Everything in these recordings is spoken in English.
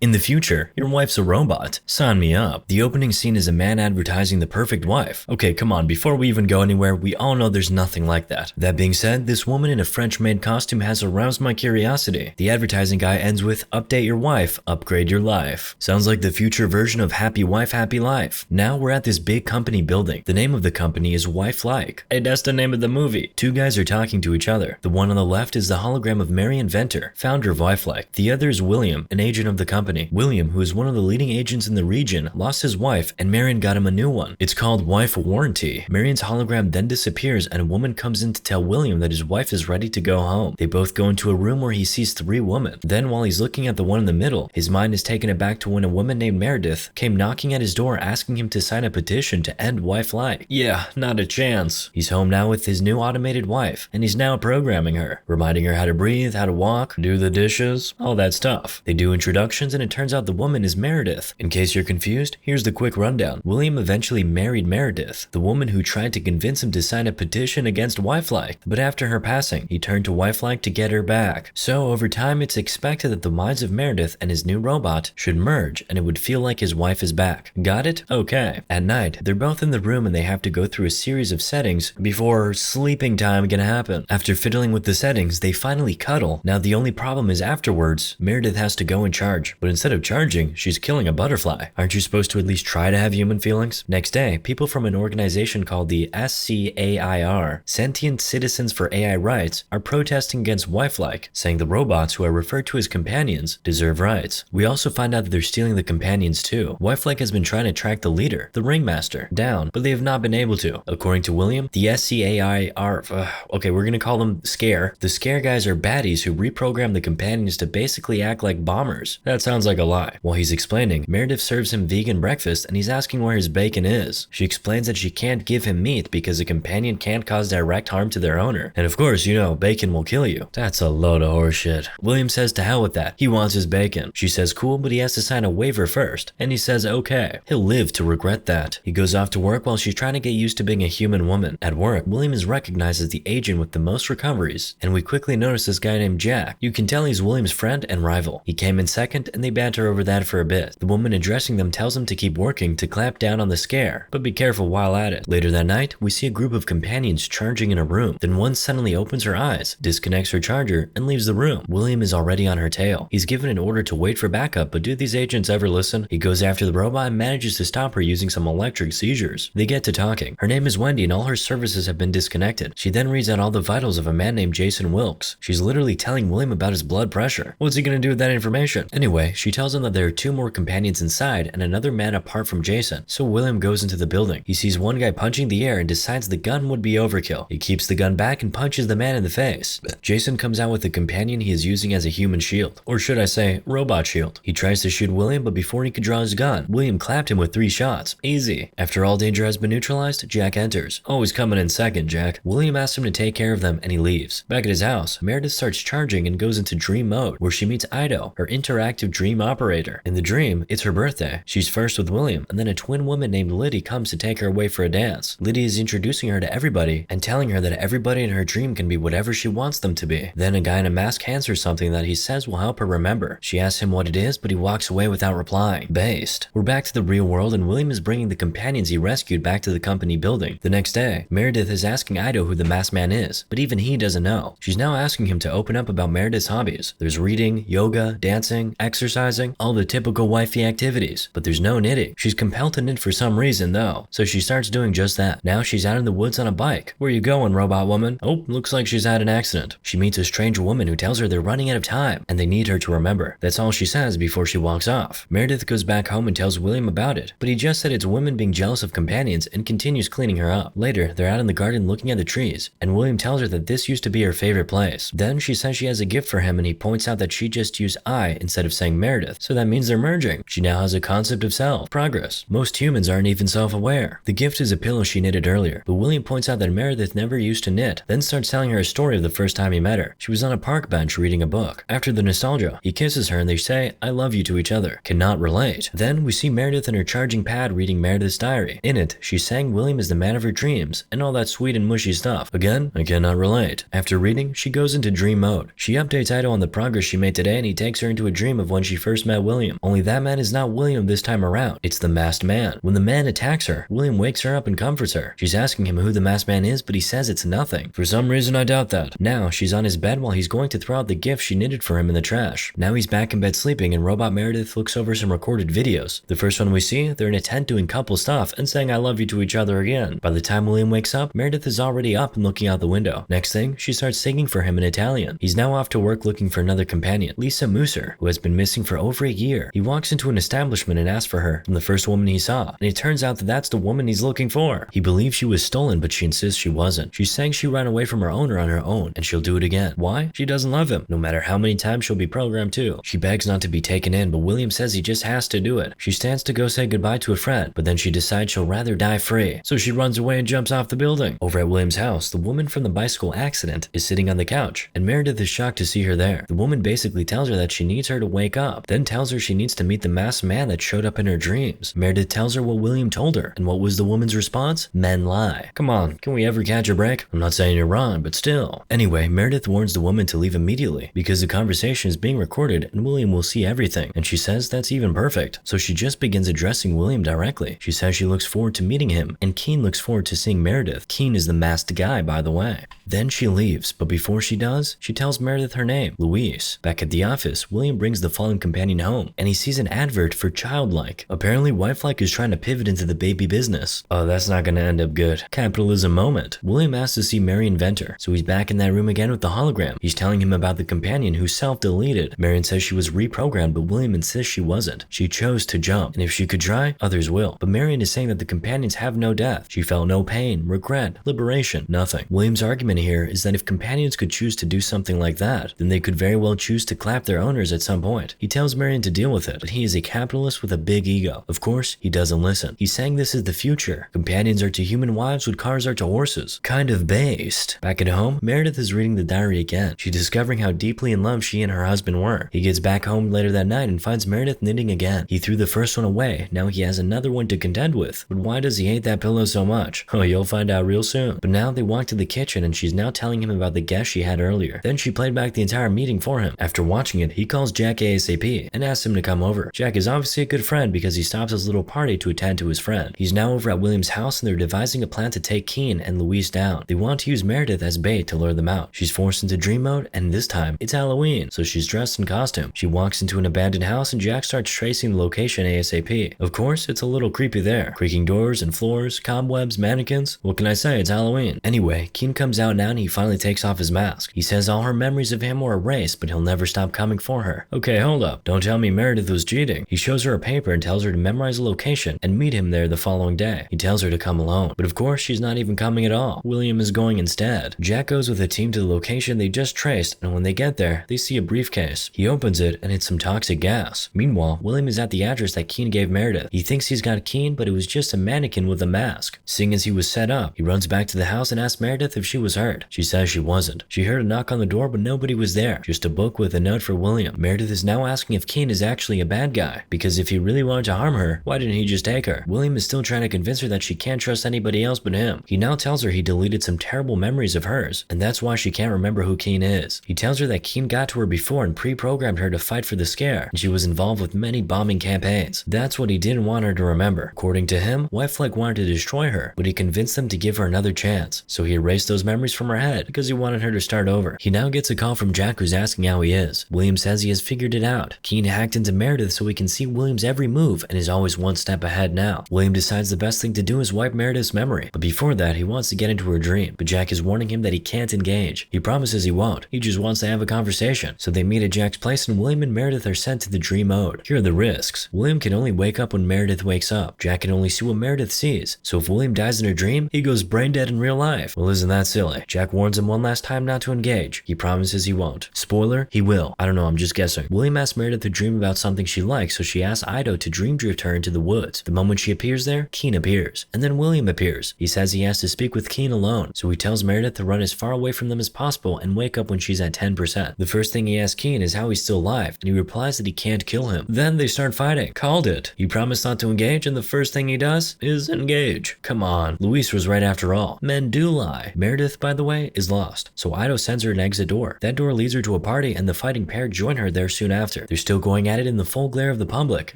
In the future, your wife's a robot. Sign me up. The opening scene is a man advertising the perfect wife. Okay, come on, before we even go anywhere, we all know there's nothing like that. That being said, this woman in a French-made costume has aroused my curiosity. The advertising guy ends with, update your wife, upgrade your life. Sounds like the future version of happy wife, happy life. Now we're at this big company building. The name of the company is Wifelike. Hey, that's the name of the movie. Two guys are talking to each other. The one on the left is the hologram of Marion Venter, founder of Wifelike. The other is William, an agent of the company. William, who is one of the leading agents in the region, lost his wife and Marion got him a new one. It's called Wife Warranty. Marion's hologram then disappears and a woman comes in to tell William that his wife is ready to go home. They both go into a room where he sees three women. Then while he's looking at the one in the middle, his mind is taken aback to when a woman named Meredith came knocking at his door asking him to sign a petition to end Wifelike. Yeah, not a chance. He's home now with his new automated wife and he's now programming her, reminding her how to breathe, how to walk, do the dishes, all that stuff. They do introductions and it turns out the woman is Meredith. In case you're confused, here's the quick rundown. William eventually married Meredith, the woman who tried to convince him to sign a petition against Wifelike, but after her passing, he turned to Wifelike to get her back. So over time, it's expected that the minds of Meredith and his new robot should merge and it would feel like his wife is back. Got it? Okay. At night, they're both in the room and they have to go through a series of settings before sleeping time can happen. After fiddling with the settings, they finally cuddle. Now the only problem is afterwards, Meredith has to go in charge. But instead of charging, she's killing a butterfly. Aren't you supposed to at least try to have human feelings? Next day, people from an organization called the SCAIR, Sentient Citizens for AI Rights, are protesting against Wifelike, saying the robots who are referred to as companions deserve rights. We also find out that they're stealing the companions too. Wifelike has been trying to track the leader, the ringmaster, down, but they have not been able to. According to William, the SCAIR, okay, we're gonna call them SCARE. The SCARE guys are baddies who reprogram the companions to basically act like bombers. That sounds like a lie. While he's explaining, Meredith serves him vegan breakfast and he's asking where his bacon is. She explains that she can't give him meat because a companion can't cause direct harm to their owner. And of course, you know, bacon will kill you. That's a load of horseshit. William says to hell with that. He wants his bacon. She says cool, but he has to sign a waiver first. And he says okay. He'll live to regret that. He goes off to work while she's trying to get used to being a human woman. At work, William is recognized as the agent with the most recoveries. And we quickly notice this guy named Jack. You can tell he's William's friend and rival. He came in second and they banter over that for a bit. The woman addressing them tells him to keep working to clamp down on the scare, but be careful while at it. Later that night, we see a group of companions charging in a room. Then one suddenly opens her eyes, disconnects her charger, and leaves the room. William is already on her tail. He's given an order to wait for backup, but do these agents ever listen? He goes after the robot and manages to stop her using some electric seizures. They get to talking. Her name is Wendy and all her services have been disconnected. She then reads out all the vitals of a man named Jason Wilkes. She's literally telling William about his blood pressure. What's he gonna do with that information? Anyway, she tells him that there are two more companions inside and another man apart from Jason. So William goes into the building. He sees one guy punching the air and decides the gun would be overkill. He keeps the gun back and punches the man in the face. Jason comes out with the companion he is using as a human shield. Or should I say, robot shield. He tries to shoot William, but before he could draw his gun, William clapped him with 3 shots. Easy. After all danger has been neutralized, Jack enters. Always coming in second, Jack. William asks him to take care of them and he leaves. Back at his house, Meredith starts charging and goes into dream mode, where she meets Ido, her interactive dream operator. In the dream, it's her birthday. She's first with William, and then a twin woman named Liddy comes to take her away for a dance. Liddy is introducing her to everybody and telling her that everybody in her dream can be whatever she wants them to be. Then a guy in a mask hands her something that he says will help her remember. She asks him what it is, but he walks away without replying. Based. We're back to the real world and William is bringing the companions he rescued back to the company building. The next day, Meredith is asking Ido who the masked man is, but even he doesn't know. She's now asking him to open up about Meredith's hobbies. There's reading, yoga, dancing, exercising, all the typical wifey activities, but there's no knitting. She's compelled to knit for some reason though, so she starts doing just that. Now she's out in the woods on a bike. Where you going, robot woman? Oh, looks like she's had an accident. She meets a strange woman who tells her they're running out of time and they need her to remember. That's all she says before she walks off. Meredith goes back home and tells William about it, but he just said it's women being jealous of companions and continues cleaning her up. Later, they're out in the garden looking at the trees, and William tells her that this used to be her favorite place. Then she says she has a gift for him and he points out that she just used I instead of saying Meredith, so that means they're merging. She now has a concept of self, progress. Most humans aren't even self-aware. The gift is a pillow she knitted earlier, but William points out that Meredith never used to knit, then starts telling her a story of the first time he met her. She was on a park bench reading a book. After the nostalgia, he kisses her and they say, I love you to each other. Cannot relate. Then we see Meredith in her charging pad reading Meredith's diary. In it, she's saying William is the man of her dreams, and all that sweet and mushy stuff. Again, I cannot relate. After reading, she goes into dream mode. She updates Ido on the progress she made today and he takes her into a dream of when she she first met William. Only that man is not William this time around. It's the masked man. When the man attacks her, William wakes her up and comforts her. She's asking him who the masked man is, but he says it's nothing. For some reason, I doubt that. Now, she's on his bed while he's going to throw out the gift she knitted for him in the trash. Now he's back in bed sleeping, and Robot Meredith looks over some recorded videos. The first one we see, they're in a tent doing couple stuff and saying I love you to each other again. By the time William wakes up, Meredith is already up and looking out the window. Next thing, she starts singing for him in Italian. He's now off to work looking for another companion, Lisa Musser, who has been missing for over a year. He walks into an establishment and asks for her from the first woman he saw, and it turns out that that's the woman he's looking for. He believes she was stolen, but she insists she wasn't. She's saying she ran away from her owner on her own, and she'll do it again. Why? She doesn't love him, no matter how many times she'll be programmed to. She begs not to be taken in, but William says he just has to do it. She stands to go say goodbye to a friend, but then she decides she'll rather die free. So she runs away and jumps off the building. Over at William's house, the woman from the bicycle accident is sitting on the couch, and Meredith is shocked to see her there. The woman basically tells her that she needs her to wake up, then tells her she needs to meet the masked man that showed up in her dreams. Meredith tells her what William told her, and what was the woman's response? Men lie. Come on, can we ever catch a break? I'm not saying you're wrong, but still. Anyway, Meredith warns the woman to leave immediately, because the conversation is being recorded and William will see everything, and she says that's even perfect. So she just begins addressing William directly. She says she looks forward to meeting him, and Keen looks forward to seeing Meredith. Keen is the masked guy, by the way. Then she leaves, but before she does, she tells Meredith her name, Louise. Back at the office, William brings the fallen companion home, and he sees an advert for Childlike. Apparently, Wifelike is trying to pivot into the baby business. Oh, that's not gonna end up good. Capitalism moment. William asks to see Marion Venter, so he's back in that room again with the hologram. He's telling him about the companion who self-deleted. Marion says she was reprogrammed, but William insists she wasn't. She chose to jump, and if she could try, others will. But Marion is saying that the companions have no death. She felt no pain, regret, liberation, nothing. William's argument here is that if companions could choose to do something like that, then they could very well choose to clap their owners at some point. He tells Marion to deal with it, but he is a capitalist with a big ego. Of course, he doesn't listen. He's saying this is the future. Companions are to human wives what cars are to horses. Kind of based. Back at home, Meredith is reading the diary again. She's discovering how deeply in love she and her husband were. He gets back home later that night and finds Meredith knitting again. He threw the first one away. Now he has another one to contend with. But why does he hate that pillow so much? Oh, you'll find out real soon. But now they walk to the kitchen and she's now telling him about the guest she had earlier. Then she played back the entire meeting for him. After watching it, he calls Jack ASAP and asks him to come over. Jack is obviously a good friend because he stops his little party to attend to his friend. He's now over at William's house and they're devising a plan to take Keen and Louise down. They want to use Meredith as bait to lure them out. She's forced into dream mode, and this time it's Halloween, so she's dressed in costume. She walks into an abandoned house and Jack starts tracing the location ASAP. Of course, it's a little creepy there. Creaking doors and floors, cobwebs, mannequins. What can I say? It's Halloween. Anyway, Keen comes out now and he finally takes off his mask. He says all her memories of him were erased, but he'll never stop coming for her. Okay, hold up. Don't tell me Meredith was cheating. He shows her a paper and tells her to memorize a location and meet him there the following day. He tells her to come alone, but of course she's not even coming at all. William is going instead. Jack goes with a team to the location they just traced, and when they get there, they see a briefcase. He opens it and it's some toxic gas. Meanwhile, William is at the address that Keen gave Meredith. He thinks he's got Keen, but it was just a mannequin with a mask. Seeing as he was set up, he runs back to the house and asks Meredith if she was hurt. She says she wasn't. She heard a knock on the door, but nobody was there. Just a book with a note for William. Meredith is now asking if Keen is actually a bad guy, because if he really wanted to harm her, why didn't he just take her? William is still trying to convince her that she can't trust anybody else but him. He now tells her he deleted some terrible memories of hers, and that's why she can't remember who Keen is. He tells her that Keen got to her before and pre-programmed her to fight for the scare, and she was involved with many bombing campaigns. That's what he didn't want her to remember. According to him, Wifelike wanted to destroy her, but he convinced them to give her another chance. So he erased those memories from her head because he wanted her to start over. He now gets a call from Jack who's asking how he is. William says he has figured it out. Keen hacked into Meredith so he can see William's every move and is always one step ahead now. William decides the best thing to do is wipe Meredith's memory, but before that he wants to get into her dream, but Jack is warning him that he can't engage. He promises he won't. He just wants to have a conversation. So they meet at Jack's place and William and Meredith are sent to the dream mode. Here are the risks. William can only wake up when Meredith wakes up. Jack can only see what Meredith sees. So if William dies in her dream, he goes brain dead in real life. Well, isn't that silly? Jack warns him one last time not to engage. He promises he won't. Spoiler, he will. I don't know, I'm just guessing. William asks Meredith to dream about something she likes, so she asks Ido to dream drift her into the woods. The moment she appears there, Keen appears. And then William appears. He says he has to speak with Keen alone, so he tells Meredith to run as far away from them as possible and wake up when she's at 10%. The first thing he asks Keen is how he's still alive, and he replies that he can't kill him. Then they start fighting. Called it. He promised not to engage, and the first thing he does is engage. Come on. Louise was right after all. Men do lie. Meredith, by the way, is lost, so Ido sends her an exit door. That door leads her to a party, and the fighting pair join her there soon after. after. They're still going at it in the full glare of the public,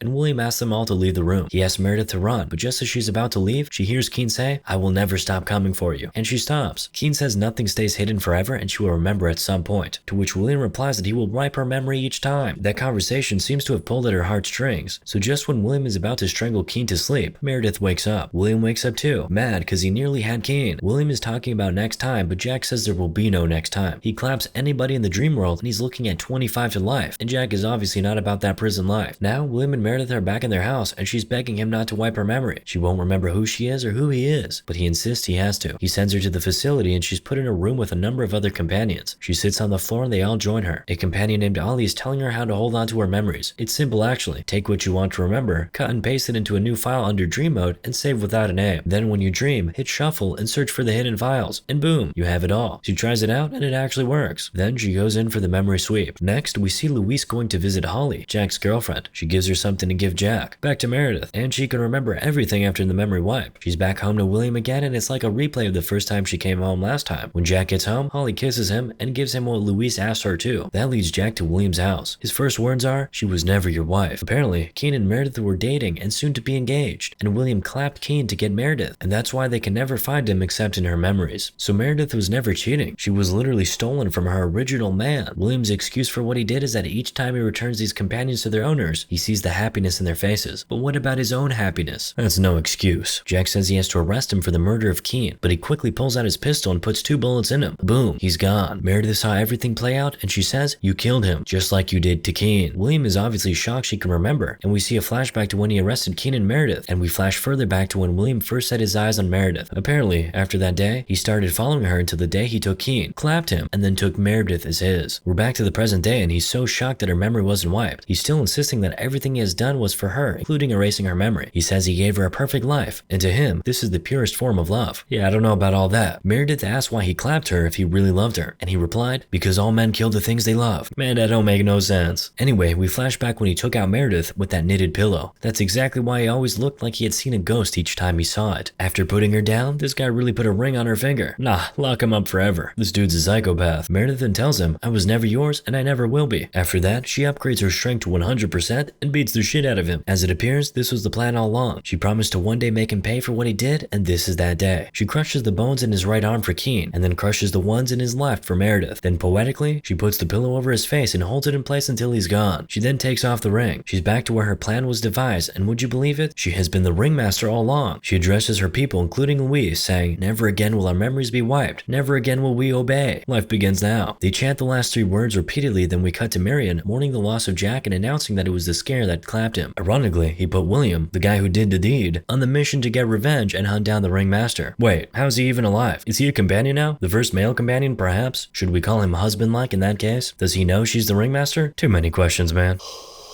and William asks them all to leave the room. He asks Meredith to run, but just as she's about to leave, she hears Keen say, "I will never stop coming for you," and she stops. Keen says nothing stays hidden forever and she will remember at some point, to which William replies that he will wipe her memory each time. That conversation seems to have pulled at her heartstrings, so just when William is about to strangle Keen to sleep, Meredith wakes up. William wakes up too, mad because he nearly had Keen. William is talking about next time, but Jack says there will be no next time. He claps anybody in the dream world and he's looking at 25 to life, and Jack is obviously not about that prison life. Now, William and Meredith are back in their house and she's begging him not to wipe her memory. She won't remember who she is or who he is, but he insists he has to. He sends her to the facility and she's put in a room with a number of other companions. She sits on the floor and they all join her. A companion named Ali is telling her how to hold on to her memories. It's simple actually. Take what you want to remember, cut and paste it into a new file under dream mode, and save without a name. Then when you dream, hit shuffle and search for the hidden files, and boom, you have it all. She tries it out and it actually works. Then she goes in for the memory sweep. Next, we see Louise going to visit Holly, Jack's girlfriend. She gives her something to give Jack. Back to Meredith, and she can remember everything after the memory wipe. She's back home to William again, and it's like a replay of the first time she came home last time. When Jack gets home, Holly kisses him and gives him what Louise asked her to. That leads Jack to William's house. His first words are, "She was never your wife." Apparently, Keen and Meredith were dating and soon to be engaged, and William clapped Keen to get Meredith, and that's why they can never find him except in her memories. So Meredith was never cheating. She was literally stolen from her original man. William's excuse for what he did is that each time he returns these companions to their owners, he sees the happiness in their faces. But what about his own happiness? That's no excuse. Jack says he has to arrest him for the murder of Keen, but he quickly pulls out his pistol and puts 2 bullets in him. Boom, he's gone. Meredith saw everything play out and she says, "You killed him, just like you did to Keen." William is obviously shocked she can remember, and we see a flashback to when he arrested Keen and Meredith, and we flash further back to when William first set his eyes on Meredith. Apparently, after that day, he started following her until the day he took Keen, clapped him, and then took Meredith as his. We're back to the present day and he's so shocked that her memory wasn't wiped. He's still insisting that everything he has done was for her, including erasing her memory. He says he gave her a perfect life, and to him, this is the purest form of love. Yeah, I don't know about all that. Meredith asked why he clapped her if he really loved her, and he replied, "Because all men kill the things they love." Man, that don't make no sense. Anyway, we flash back when he took out Meredith with that knitted pillow. That's exactly why he always looked like he had seen a ghost each time he saw it. After putting her down, this guy really put a ring on her finger. Nah, lock him up forever. This dude's a psychopath. Meredith then tells him, "I was never yours and I never will be." After that, she upgrades her strength to 100% and beats the shit out of him. As it appears, this was the plan all along. She promised to one day make him pay for what he did, and this is that day. She crushes the bones in his right arm for Keen, and then crushes the ones in his left for Meredith. Then poetically, she puts the pillow over his face and holds it in place until he's gone. She then takes off the ring. She's back to where her plan was devised, and would you believe it? She has been the ringmaster all along. She addresses her people, including Louise, saying, "Never again will our memories be wiped. Never again will we obey. Life begins now." They chant the last 3 words repeatedly, then we cut to Marion mourning the loss of Jack and announcing that it was the scare that clapped him. Ironically, he put William, the guy who did the deed, on the mission to get revenge and hunt down the ringmaster. Wait, how's he even alive? Is he a companion now? The first male companion, perhaps? Should we call him husband-like in that case? Does he know she's the ringmaster? Too many questions, man.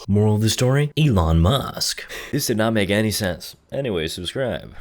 Moral of the story? Elon Musk. This did not make any sense. Anyway, subscribe.